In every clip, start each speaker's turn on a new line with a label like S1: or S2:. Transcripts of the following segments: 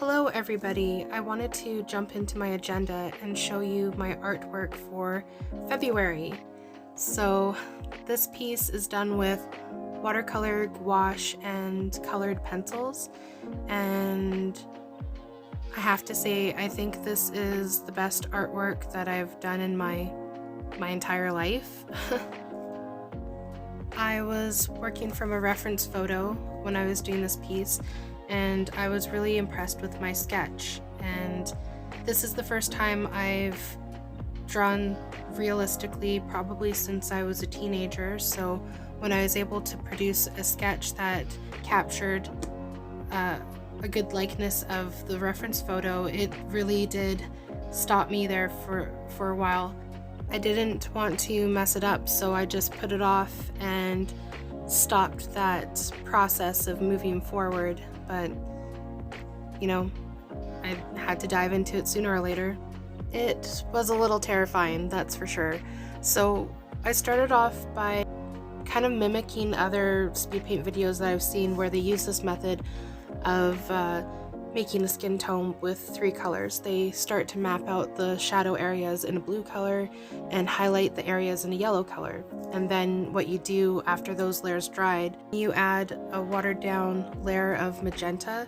S1: Hello everybody, I wanted to jump into my agenda and show you my artwork for February. So this piece is done with watercolor, gouache, and colored pencils, and I have to say I think this is the best artwork that I've done in my entire life. I was working from a reference photo when I was doing this piece, and I was really impressed with my sketch, and this is the first time I've drawn realistically probably since I was a teenager. So when I was able to produce a sketch that captured a good likeness of the reference photo, it really did stop me there for a while. I didn't want to mess it up, so I just put it off and stopped that process of moving forward. But you know, I had to dive into it sooner or later. It was a little terrifying, that's for sure. So I started off by kind of mimicking other speed paint videos that I've seen where they use this method of making a skin tone with 3 colors. They start to map out the shadow areas in a blue color and highlight the areas in a yellow color. And then what you do after those layers dried, you add a watered down layer of magenta,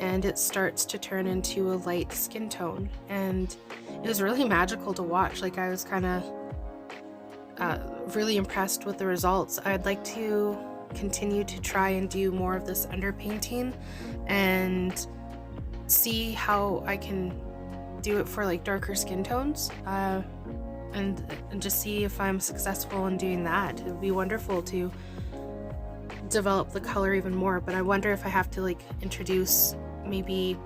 S1: and it starts to turn into a light skin tone. And it was really magical to watch. Like, I was kind of really impressed with the results. I'd like to continue to try and do more of this underpainting and see how I can do it for like darker skin tones, and just see if I'm successful in doing that. It would be wonderful to develop the color even more, but I wonder if I have to like introduce maybe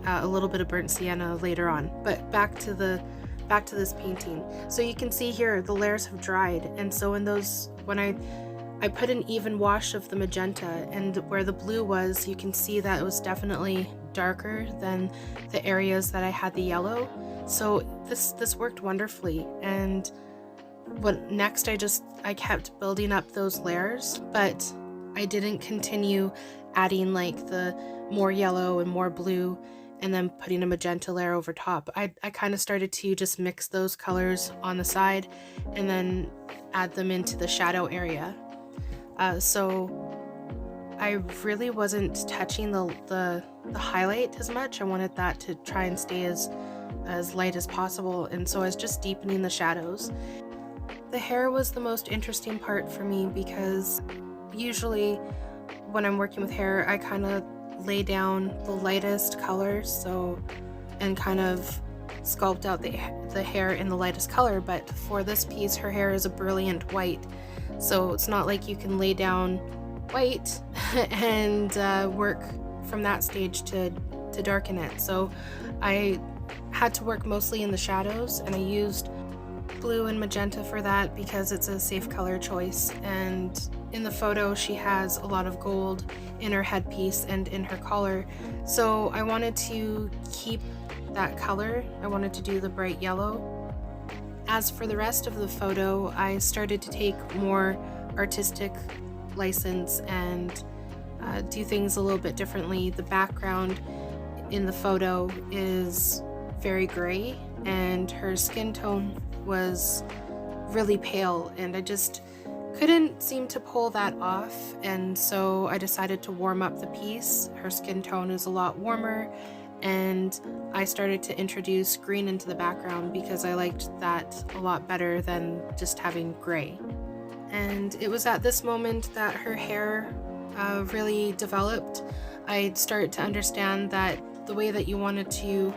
S1: a little bit of burnt sienna later on. But back to this painting. So you can see here the layers have dried, and so in those, when I put an even wash of the magenta, and where the blue was, you can see that it was definitely darker than the areas that I had the yellow. So this worked wonderfully. And what next, I kept building up those layers, but I didn't continue adding like the more yellow and more blue and then putting a magenta layer over top. I kind of started to just mix those colors on the side and then add them into the shadow area. So I really wasn't touching the highlight as much. I wanted that to try and stay as light as possible, and so I was just deepening the shadows. The hair was the most interesting part for me because usually when I'm working with hair, I kind of lay down the lightest colors, and kind of sculpt out the hair in the lightest color. But for this piece, her hair is a brilliant white, so it's not like you can lay down white and work from that stage to darken it. So I had to work mostly in the shadows, and I used blue and magenta for that because it's a safe color choice. And in the photo she has a lot of gold in her headpiece and in her collar, so I wanted to keep that color. I wanted to do the bright yellow. As for the rest of the photo, I started to take more artistic license and do things a little bit differently. The background in the photo is very gray, and her skin tone was really pale, and I just couldn't seem to pull that off, and so I decided to warm up the piece. Her skin tone is a lot warmer, and I started to introduce green into the background because I liked that a lot better than just having gray. And it was at this moment that her hair really developed. I'd start to understand that the way that you wanted to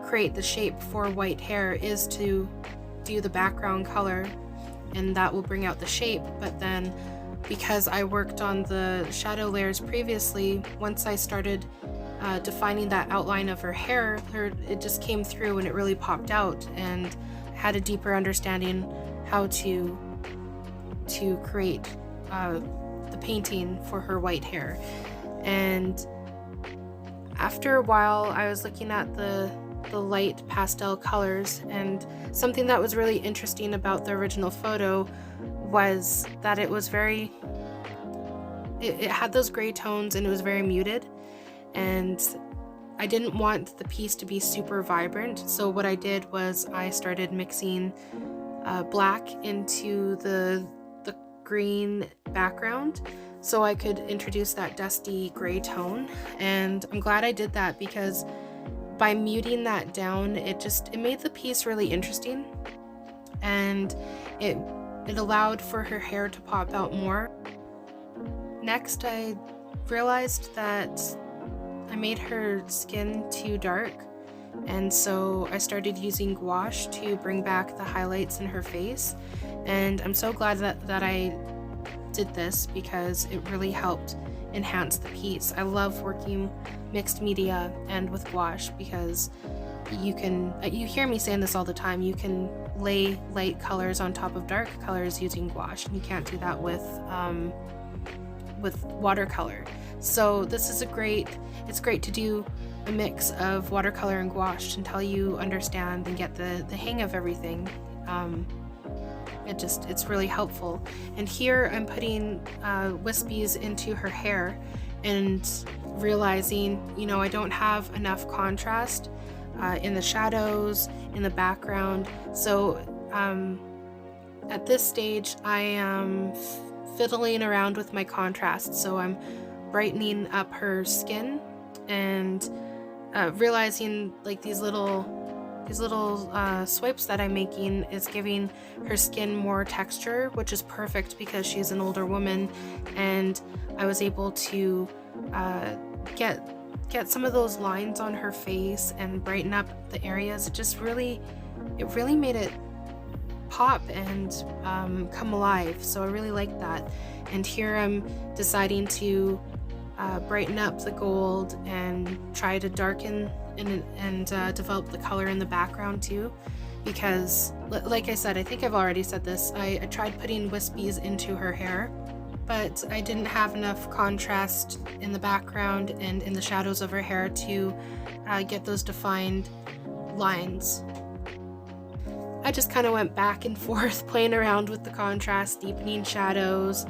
S1: create the shape for white hair is to do the background color, and that will bring out the shape. But then, because I worked on the shadow layers previously, once I started defining that outline of her hair, it just came through and it really popped out, and I had a deeper understanding how to create the painting for her white hair. And after a while, I was looking at the light pastel colors, and something that was really interesting about the original photo was that it was it had those gray tones, and it was very muted, and I didn't want the piece to be super vibrant, so what I did was I started mixing black into the green background so I could introduce that dusty gray tone. And I'm glad I did that, because by muting that down, it made the piece really interesting, and it allowed for her hair to pop out more. Next, I realized that I made her skin too dark, and so I started using gouache to bring back the highlights in her face. And I'm so glad that I did this, because it really helped enhance the piece. I love working mixed media and with gouache, because you hear me saying this all the time, you can lay light colors on top of dark colors using gouache, and you can't do that with watercolor. So this is it's great to do a mix of watercolor and gouache until you understand and get the hang of everything. It's really helpful. And here I'm putting wispies into her hair and realizing, I don't have enough contrast in the shadows, in the background. So at this stage I am fiddling around with my contrast. So I'm brightening up her skin and realizing like these little swipes that I'm making is giving her skin more texture, which is perfect because she's an older woman, and I was able to get some of those lines on her face and brighten up the areas. It really made it pop and come alive. So I really like that. And here I'm deciding to brighten up the gold and try to darken and develop the color in the background too, because like I said, I think I've already said this, I tried putting wispies into her hair, but I didn't have enough contrast in the background and in the shadows of her hair to get those defined lines. I just kind of went back and forth playing around with the contrast, deepening shadows,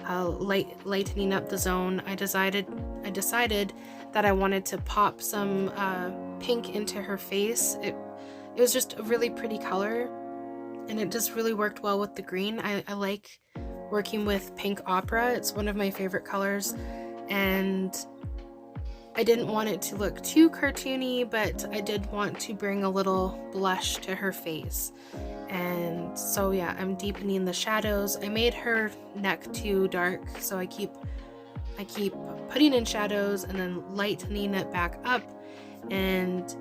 S1: lightening up the zone. I decided that I wanted to pop some pink into her face. It was just a really pretty color, and it just really worked well with the green. I like working with pink opera. It's one of my favorite colors, and I didn't want it to look too cartoony, but I did want to bring a little blush to her face. And so yeah, I'm deepening the shadows. I made her neck too dark, so I keep putting in shadows and then lightening it back up, and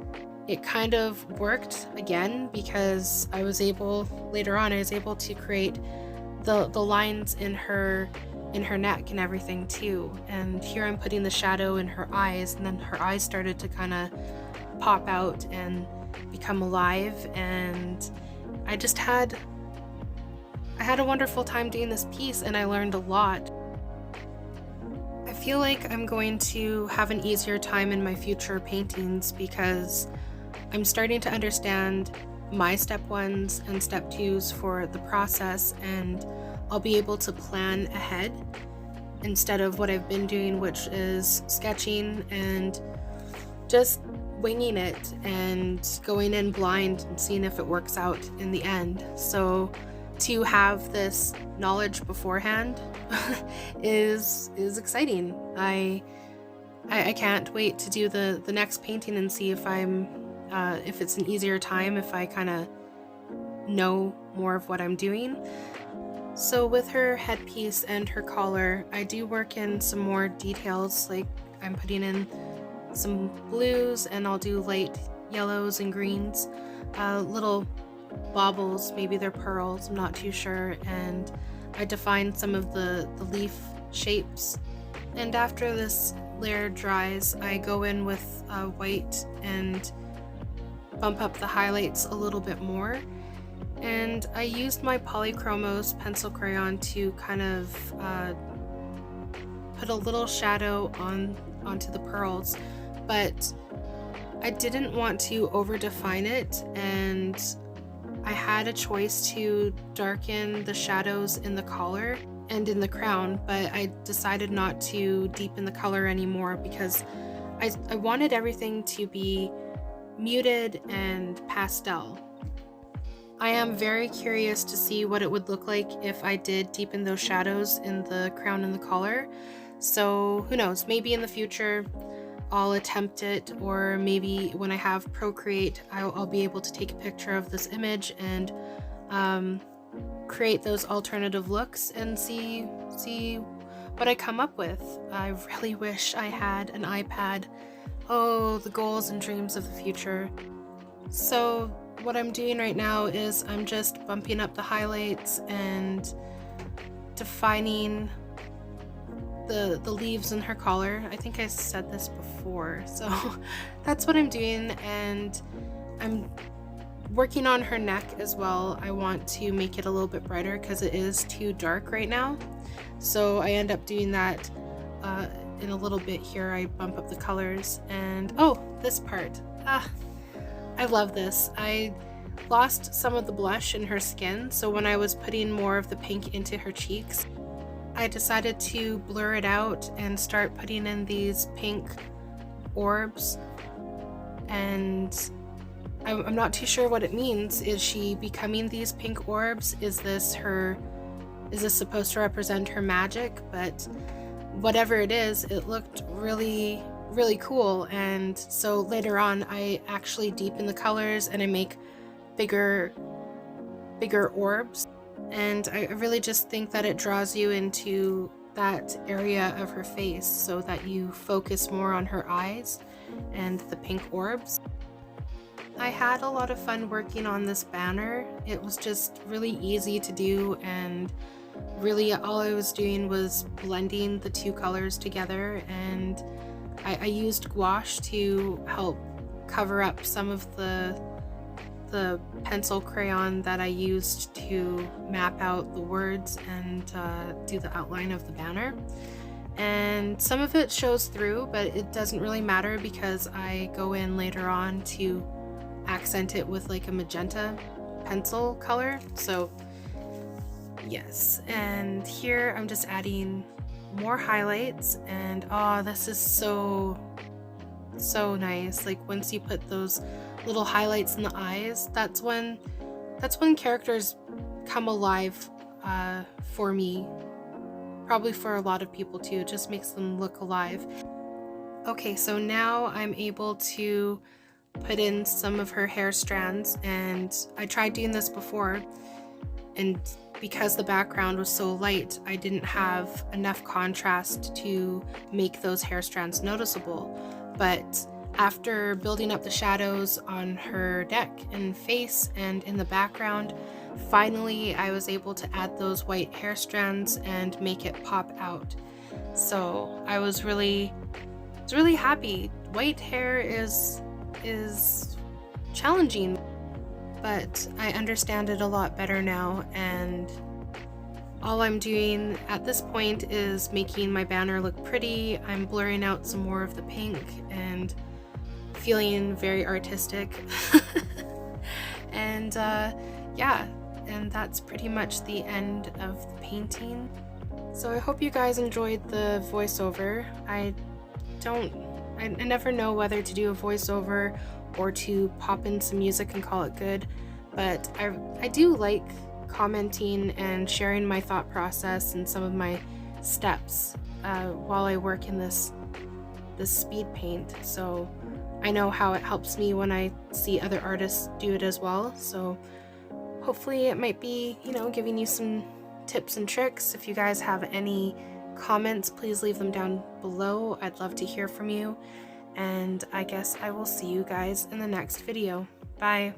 S1: it kind of worked again, because later on I was able to create the lines in her neck and everything too. And here I'm putting the shadow in her eyes, and then her eyes started to kind of pop out and become alive, and I had a wonderful time doing this piece, and I learned a lot. I feel like I'm going to have an easier time in my future paintings, because I'm starting to understand my step 1s and step 2s for the process, and I'll be able to plan ahead instead of what I've been doing, which is sketching and just winging it and going in blind and seeing if it works out in the end. So to have this knowledge beforehand is exciting. I can't wait to do the next painting and see if it's an easier time, if I kind of know more of what I'm doing. So with her headpiece and her collar, I do work in some more details, like I'm putting in some blues, and I'll do light yellows and greens, little baubles, maybe they're pearls, I'm not too sure, and I define some of the leaf shapes. And after this layer dries, I go in with white and bump up the highlights a little bit more. And I used my polychromos pencil crayon to kind of put a little shadow onto the pearls, but I didn't want to over define it, and I had a choice to darken the shadows in the collar and in the crown, but I decided not to deepen the color anymore, because I wanted everything to be muted and pastel. I am very curious to see what it would look like if I did deepen those shadows in the crown and the collar. So who knows, maybe in the future I'll attempt it, or maybe when I have Procreate, I'll be able to take a picture of this image and create those alternative looks and see what I come up with. I really wish I had an iPad. Oh, the goals and dreams of the future. So what I'm doing right now is I'm just bumping up the highlights and defining the leaves in her collar. I think I said this before, so that's what I'm doing, and I'm working on her neck as well. I want to make it a little bit brighter because it is too dark right now, so I end up doing that in a little bit here. I bump up the colors, and oh, this part, I love this. I lost some of the blush in her skin, so when I was putting more of the pink into her cheeks, I decided to blur it out and start putting in these pink orbs, and I'm not too sure what it means. Is she becoming these pink orbs? Is this supposed to represent her magic? But whatever it is, it looked really cool, and so later on I actually deepen the colors and I make bigger orbs. And I really just think that it draws you into that area of her face so that you focus more on her eyes and the pink orbs. I had a lot of fun working on this banner. It was just really easy to do, and really all I was doing was blending the two colors together, and I used gouache to help cover up some of the pencil crayon that I used to map out the words and do the outline of the banner. And some of it shows through, but it doesn't really matter because I go in later on to accent it with like a magenta pencil color. So yes, and here I'm just adding more highlights, and oh, this is so nice. Like once you put those little highlights in the eyes, that's when characters come alive for me. Probably for a lot of people too. It just makes them look alive. Okay, so now I'm able to put in some of her hair strands, and I tried doing this before, and because the background was so light, I didn't have enough contrast to make those hair strands noticeable. But after building up the shadows on her neck and face and in the background, finally I was able to add those white hair strands and make it pop out. So I was really happy. White hair is challenging, but I understand it a lot better now, and all I'm doing at this point is making my banner look pretty. I'm blurring out some more of the pink and feeling very artistic. And yeah, and that's pretty much the end of the painting. So I hope you guys enjoyed the voiceover. I never know whether to do a voiceover or to pop in some music and call it good, but I do like commenting and sharing my thought process and some of my steps while I work in this speed paint. So I know how it helps me when I see other artists do it as well. So hopefully it might be, giving you some tips and tricks. If you guys have any comments, please leave them down below. I'd love to hear from you. And I guess I will see you guys in the next video. Bye.